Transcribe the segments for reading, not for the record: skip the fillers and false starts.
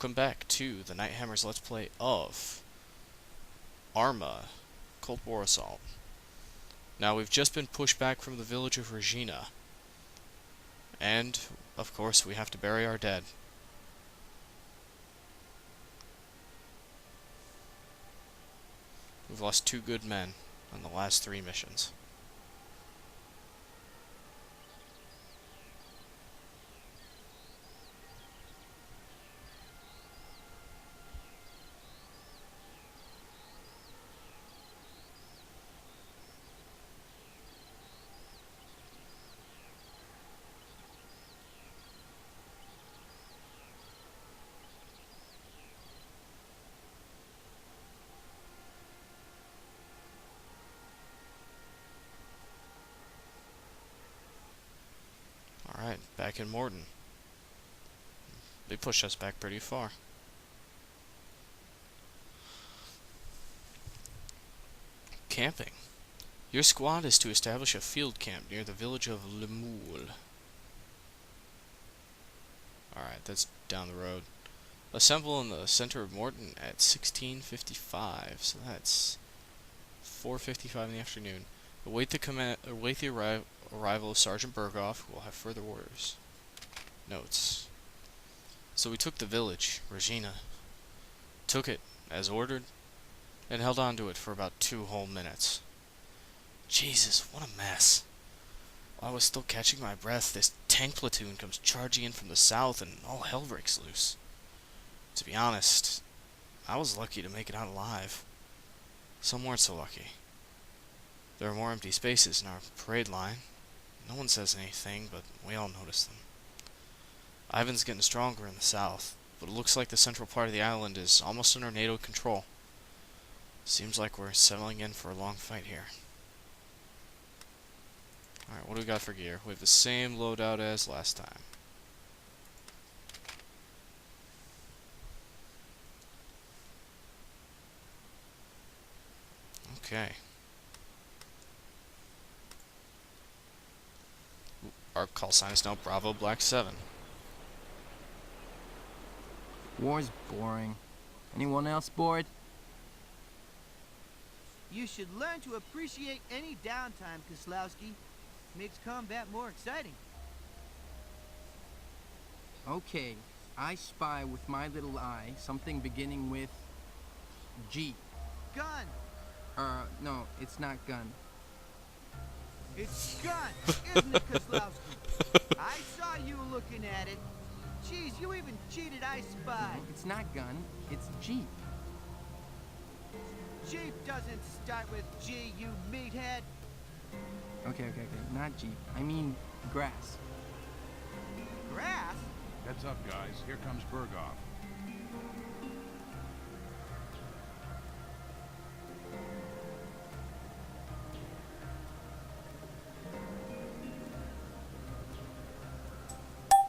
welcome back to the Nighthammer's Let's Play of Arma, Cold War Assault. Now, we've just been pushed back from the village of Regina, and, of course, we have to bury our dead. We've lost 2 good men on the last 3 missions. Alright, back in Morton. They pushed us back pretty far. Camping. Your squad is to establish a field camp near the village of Lemoule. Alright, that's down the road. Assemble in the center of Morton at 16:55, so that's 4:55 in the afternoon. Await the arrival of Sergeant Berghoff, who will have further orders. Notes. So we took the village, Regina. Took it, as ordered, and held on to it for about 2 whole minutes. Jesus, what a mess. While I was still catching my breath, this tank platoon comes charging in from the south and all hell breaks loose. To be honest, I was lucky to make it out alive. Some weren't so lucky. There are more empty spaces in our parade line. No one says anything, but we all notice them. Ivan's getting stronger in the south, but it looks like the central part of the island is almost under NATO control. Seems like we're settling in for a long fight here. Alright, what do we got for gear? We have the same loadout as last time. Okay. Our call sign is now Bravo Black 7. War's boring. Anyone else bored? You should learn to appreciate any downtime, Koslowski. Makes combat more exciting. Okay, I spy with my little eye something beginning with G. Gun! No, it's not gun. It's gun, isn't it, Koslowski? I saw you looking at it. Jeez, you even cheated I Spy. It's not gun, it's Jeep. Jeep doesn't start with G, you meathead. Okay, not Jeep. I mean grass. Grass? Heads up, guys. Here comes Berghoff.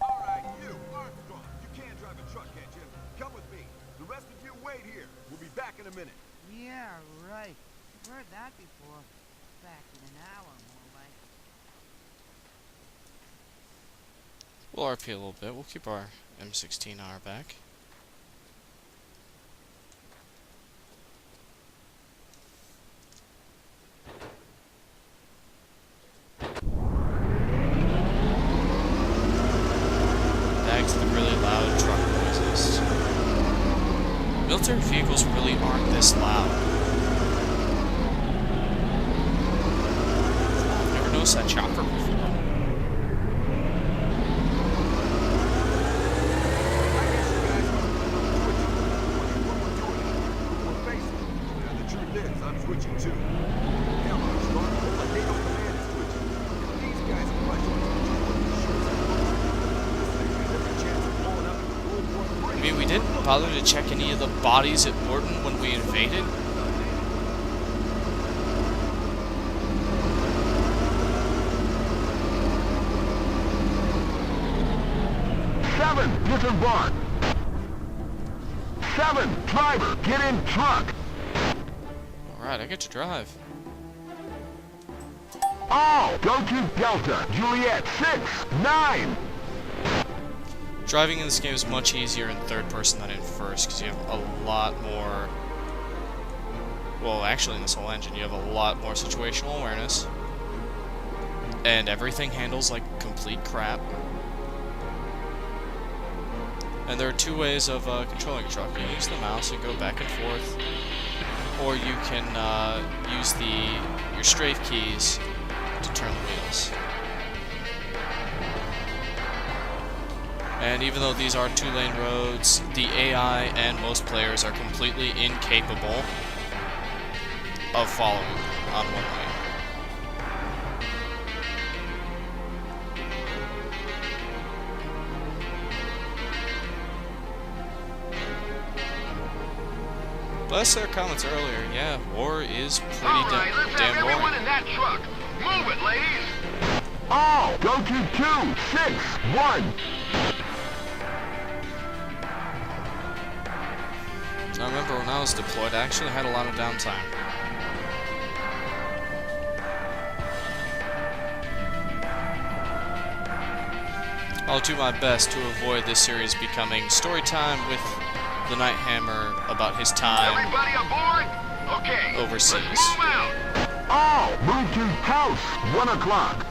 All right, you, Armstrong. You can drive a truck, can't you? Come with me. The rest of you wait here. We'll be back in a minute. Yeah, right. Heard that before. Back in an hour, more like. We'll RP a little bit. We'll keep our M16 on our back. Back to the really loud truck noises. Military vehicles really aren't this loud. I've never noticed that chopper before. I'm switching too. Hell, Armstrong, the NATO command is switching. If these guys are rushing, every chance of blowing up in the World War III. I mean, we didn't bother to check any of the bodies at Morton when we invaded. Disembark. 7, driver, get in truck. Alright, I get to drive. All, go to Delta, Juliet, 6, 9. Driving in this game is much easier in third person than in first, because you have a lot more... Well, actually in this whole engine, you have a lot more situational awareness. And everything handles like complete crap. And there are two ways of controlling a truck. You can use the mouse and go back and forth, or you can use your strafe keys to turn the wheels. And even though these are two-lane roads, the AI and most players are completely incapable of following on one lane. Bless their comments earlier. Yeah, war is pretty damn boring. Everyone in that truck. Move it, ladies. All go to 261. I remember when I was deployed, I actually had a lot of downtime. I'll do my best to avoid this series becoming story time with the Night Hammer about his time Everybody aboard? Okay. overseas. Let's move out. All move to house 1 o'clock.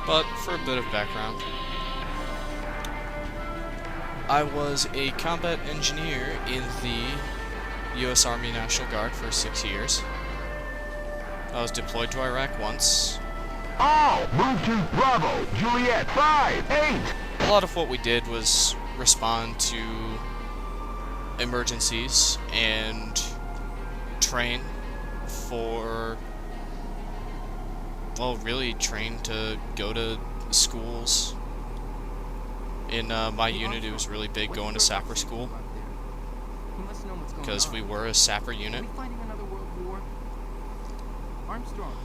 But for a bit of background, I was a combat engineer in the U.S. Army National Guard for 6 years. I was deployed to Iraq once. All move to Bravo, Juliet 5-8. A lot of what we did was respond to emergencies and train for, well, really train to go to schools. In my unit, it was really big going to sapper school, because we were a sapper unit. Are we fighting another world war? Armstrong,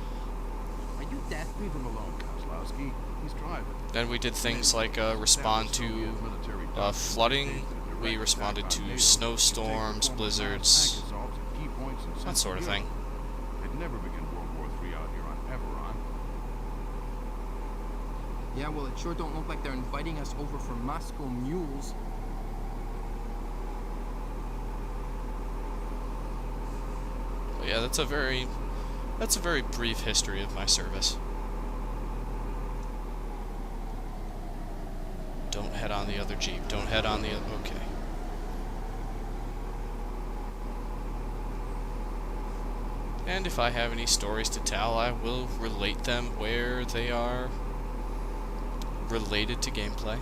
are you deaf? Leave him alone, Kozlowski. He's driving. Then we did things like respond to flooding. We responded to snowstorms, blizzards, that sort of thing. They'd never begin World War III out here on Everon. Yeah, well, it sure don't look like they're inviting us over for Moscow mules. But yeah, that's a very brief history of my service. Don't head on the other Jeep. Don't head on the other... Okay. And if I have any stories to tell, I will relate them where they are related to gameplay.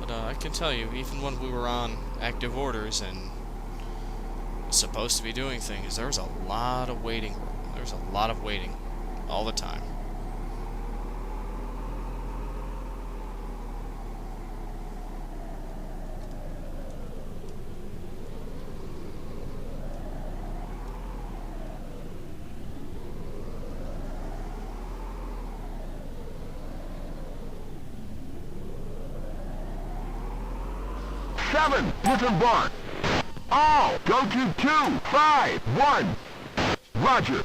But I can tell you, even when we were on active orders and supposed to be doing things, there was a lot of waiting. There was a lot of waiting all the time. Seven, disembark. All go to 251. Roger.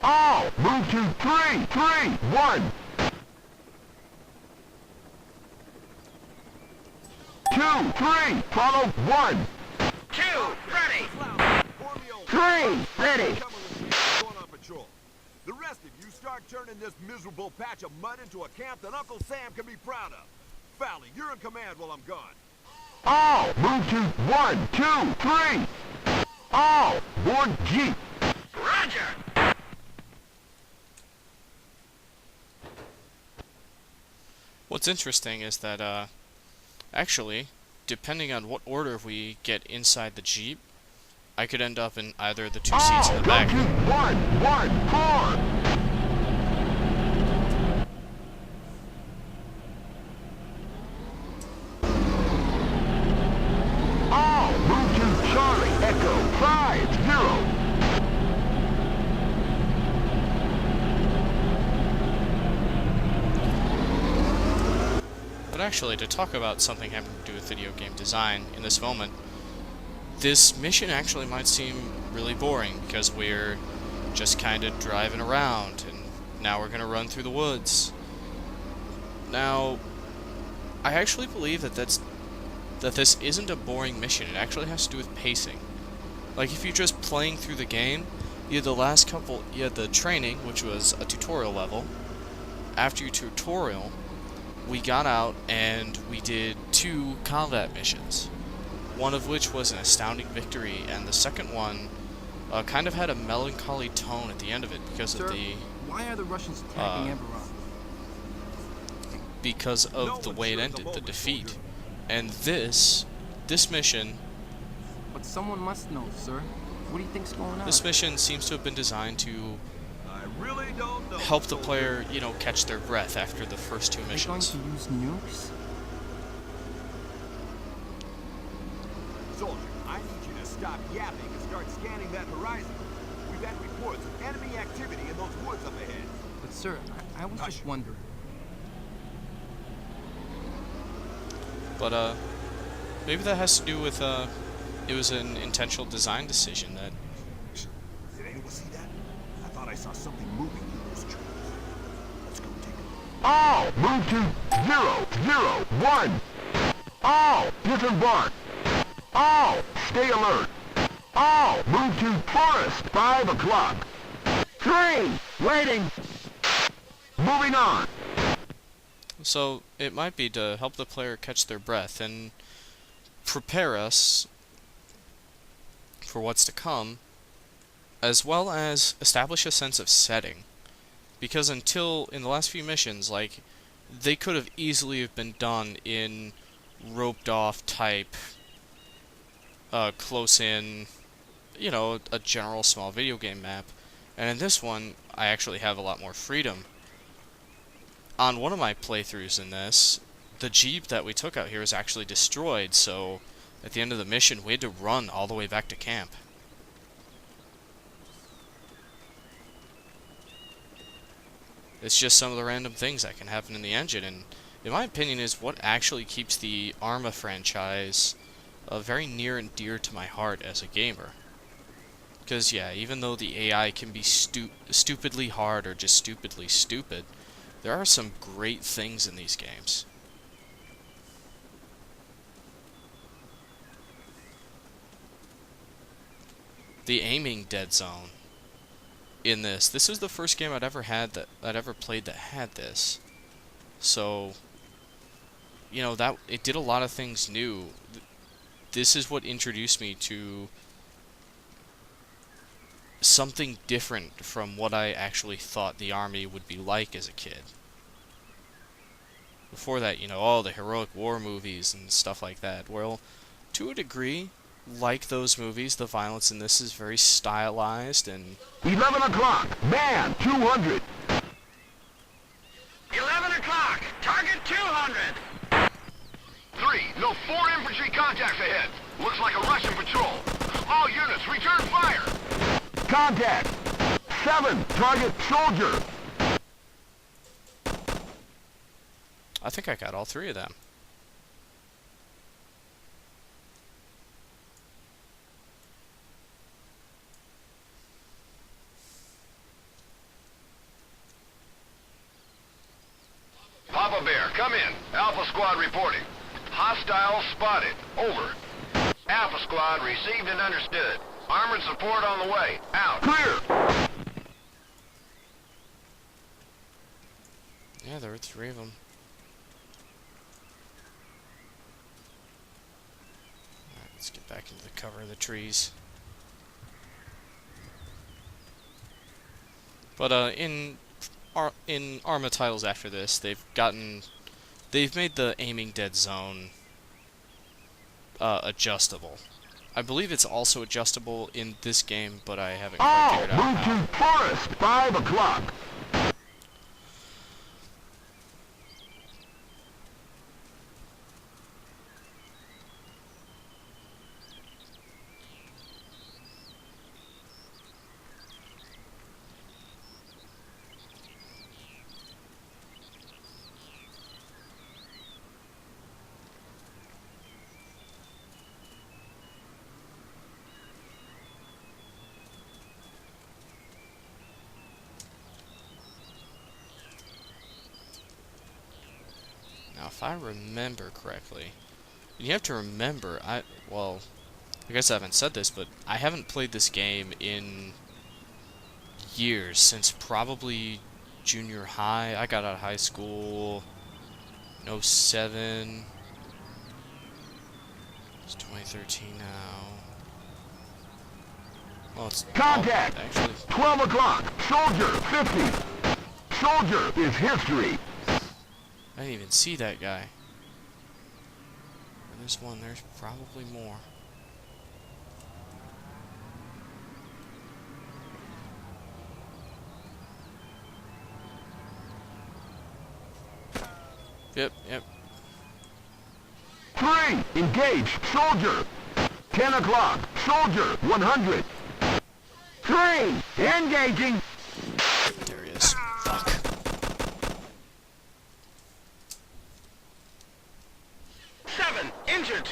All move to 331. 2, 3, follow 1. 2, ready. 3, ready. Going on patrol. The rest of you start turning this miserable patch of mud into a camp that Uncle Sam can be proud of. Fowley, you're in command while I'm gone. All move to 1, 2, 3. All board Jeep. Roger. What's interesting is that, actually, depending on what order we get inside the Jeep, I could end up in either the two seats in the back. 1, 1, 4. All move to Charlie Echo 5, 0. But actually, to talk about something having to do with video game design in this moment, this mission actually might seem really boring because we're just kind of driving around and now we're going to run through the woods. Now, I actually believe that this isn't a boring mission. It actually has to do with pacing. Like, if you're just playing through the game, you had the training, which was a tutorial level. After your tutorial, we got out and we did 2 combat missions. One of which was an astounding victory, and the second one kind of had a melancholy tone at the end of it because Sir, of the why are the Russians attacking Eberron? because of the way it ended, the defeat. And this mission, But someone must know, sir. What do you think's going on? this mission seems to have been designed to I really don't know. help the player, catch their breath after the first 2 They're going missions. to use nukes? Soldier, I need you to stop yapping and start scanning that horizon. We've had reports of enemy activity in those woods up ahead. But sir, I was just wondering. But maybe that has to do with it was an intentional design decision that Did anyone see that? I thought I saw something moving through those trees. Let's go take a look. All move to 0, 0, 1. All disembark. All stay alert. All move to forest 5 o'clock. 3 waiting. Moving on. So, it might be to help the player catch their breath and prepare us for what's to come, as well as establish a sense of setting. Because until, in the last few missions, they could have easily have been done in roped off type, close in, a general small video game map. And in this one, I actually have a lot more freedom. On one of my playthroughs in this, the Jeep that we took out here was actually destroyed, so at the end of the mission, we had to run all the way back to camp. It's just some of the random things that can happen in the engine, and in my opinion is what actually keeps the Arma franchise very near and dear to my heart as a gamer. Because, yeah, even though the AI can be stupidly hard or just stupidly stupid, there are some great things in these games. The aiming dead zone in this is the first game I'd ever played that had this. So, that it did a lot of things new. This is what introduced me to something different from what I actually thought the Army would be like as a kid. Before that, all the heroic war movies and stuff like that. Well, to a degree, like those movies, the violence in this is very stylized and 11 o'clock. Man 200. 11 o'clock. Target 200. 3, no 4 infantry contacts ahead. Looks like a Russian patrol. All units, return fire. Contact. 7. Target soldier. I think I got all 3 of them. Papa Bear, come in. Alpha Squad reporting. Hostiles spotted. Over. Alpha Squad received and understood. Armored support on the way. Out. Clear. Yeah, there were 3 of them. Alright, let's get back into the cover of the trees. But in Arma titles after this, they've made the aiming dead zone adjustable. I believe it's also adjustable in this game, but I haven't quite figured out Move how. to Forest, 5 o'clock. Now, if I remember correctly, you have to remember, well, I guess I haven't said this, but I haven't played this game in years, since probably junior high. I got out of high school in '07. It's 2013 now. Well, it's Contact! actually. 12 o'clock. Soldier, 50. Soldier is history. I didn't even see that guy. There's one. There's probably more. Yep. 3. Engage. Soldier. 10 o'clock. Soldier, 100. 3. Engaging. There he is. Fuck. Seven injured.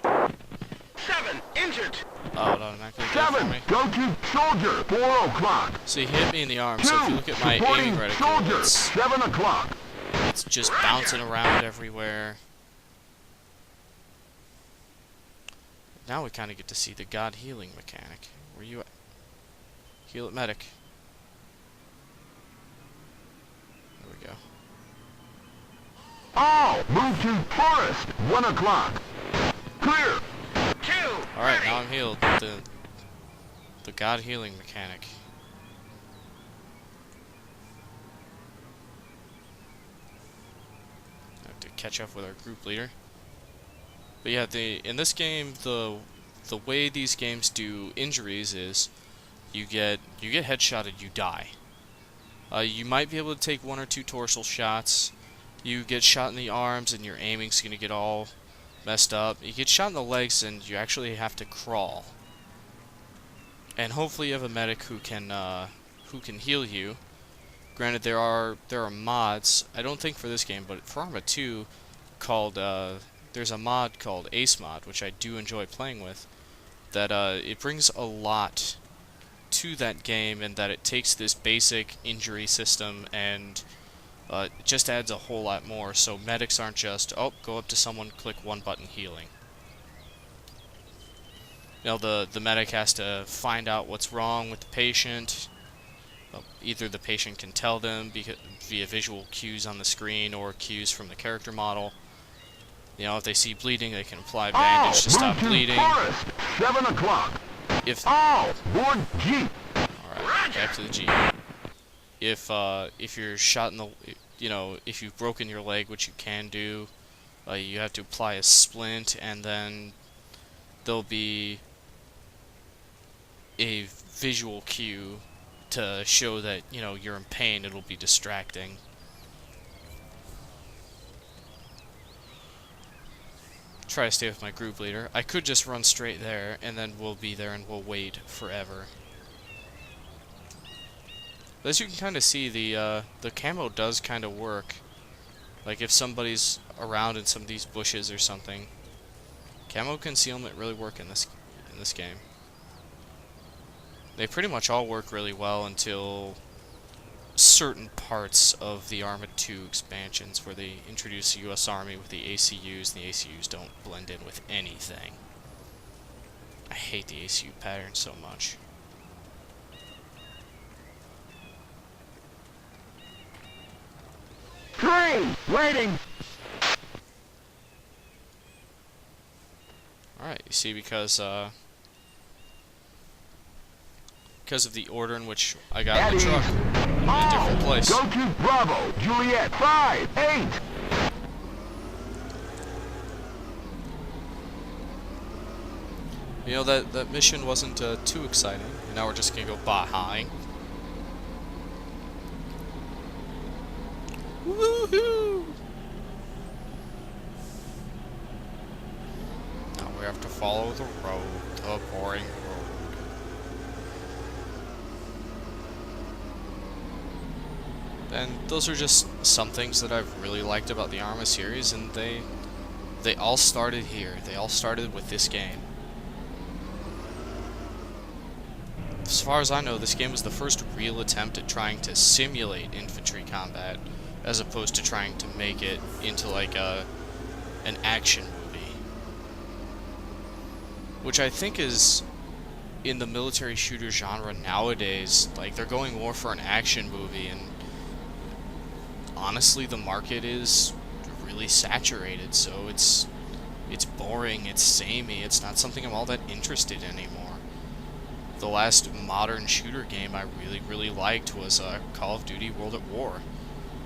7 injured. Oh, it automatically did it for 7. me. Go to Soldier, 4 o'clock. So he hit me in the arm, 2. so if you look at my Supporting aiming reticule, Soldier, it's 7 o'clock. just bouncing around everywhere. Now we kind of get to see the God healing mechanic. Where you at? Heal it, medic. There we go. All move to Forest, 1 o'clock. Clear. 2. Alright, now I'm healed. The God healing mechanic. I have to catch up with our group leader. But yeah, in this game, the way these games do injuries is you get headshotted, you die. You might be able to take 1 or 2 dorsal shots. You get shot in the arms and your aiming's gonna get all messed up. You get shot in the legs and you actually have to crawl. And hopefully you have a medic who can heal you. Granted, there are mods. I don't think for this game, but for Arma 2, called there's a mod called Ace Mod, which I do enjoy playing with. That it brings a lot to that game, and that it takes this basic injury system and it just adds a whole lot more. So medics aren't just, oh, go up to someone, click 1 button, healing. You know, the medic has to find out what's wrong with the patient. Either the patient can tell them via visual cues on the screen or cues from the character model. You know, if they see bleeding, they can apply bandage to stop bleeding. Forest, 7 o'clock. If All board Jeep. Alright, back to the G. If you're shot in the, you know, if you've broken your leg, which you can do, you have to apply a splint, and then there'll be a visual cue to show that, you know, you're in pain. It'll be distracting. Try to stay with my group leader. I could just run straight there, and then we'll be there and we'll wait forever. But as you can kind of see, the camo does kind of work. Like if somebody's around in some of these bushes or something, camo concealment really work in this game. They pretty much all work really well until certain parts of the Arma 2 expansions where they introduce the U.S. Army with the ACUs, and the ACUs don't blend in with anything. I hate the ACU pattern so much. 3, waiting. Alright, you see, because of the order in which I got in the truck, I'm in a different place. Go to Bravo, Juliet, 5, 8. You know, that mission wasn't too exciting, and now we're just gonna go bah-high. Woohoo! Now we have to follow the road, the boring road. And those are just some things that I've really liked about the Arma series, and they all started here. They all started with this game. As far as I know, this game was the first real attempt at trying to simulate infantry combat, as opposed to trying to make it into like an action movie. Which I think is, in the military shooter genre nowadays, like, they're going more for an action movie, and honestly the market is really saturated, so it's boring, it's samey, it's not something I'm all that interested in anymore. The last modern shooter game I really liked was Call of Duty World at War.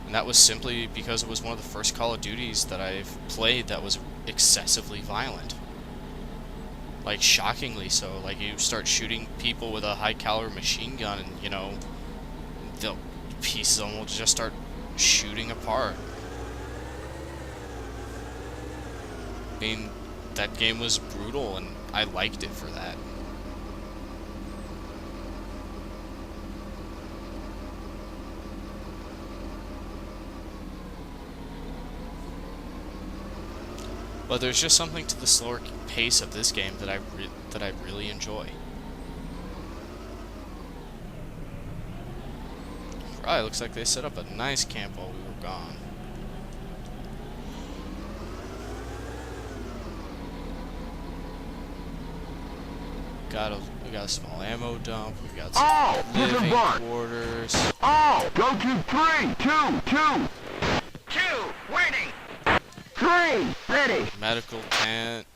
And that was simply because it was one of the first Call of Duties that I've played that was excessively violent. Like, shockingly so. Like, you start shooting people with a high-caliber machine gun and, you know, the pieces of them will just start shooting apart. I mean, that game was brutal, and I liked it for that. But there's just something to the slower pace of this game that I really enjoy. Right, looks like they set up a nice camp while we were gone. We got a small ammo dump. We got some living quarters. Go to 3, 2, 2. 2, waiting. 3, ready. Medical tent.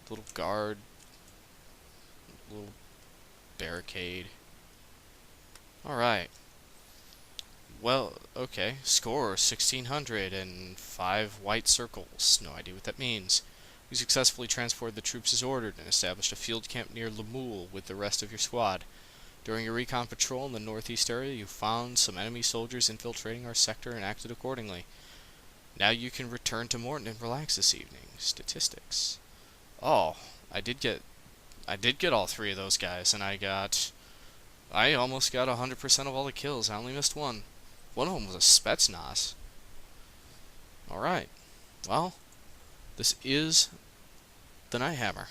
Little guard. Little barricade. Alright. Well, okay. Score 1600 and 5 white circles. No idea what that means. You successfully transported the troops as ordered and established a field camp near Lemoule with the rest of your squad. During your recon patrol in the northeast area, you found some enemy soldiers infiltrating our sector and acted accordingly. Now you can return to Morton and relax this evening. Statistics. Oh, I did get all 3 of those guys, and I almost got 100% of all the kills. I only missed one. One of them was a Spetsnaz. Alright. Well, this is the Nighthammer,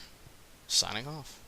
signing off.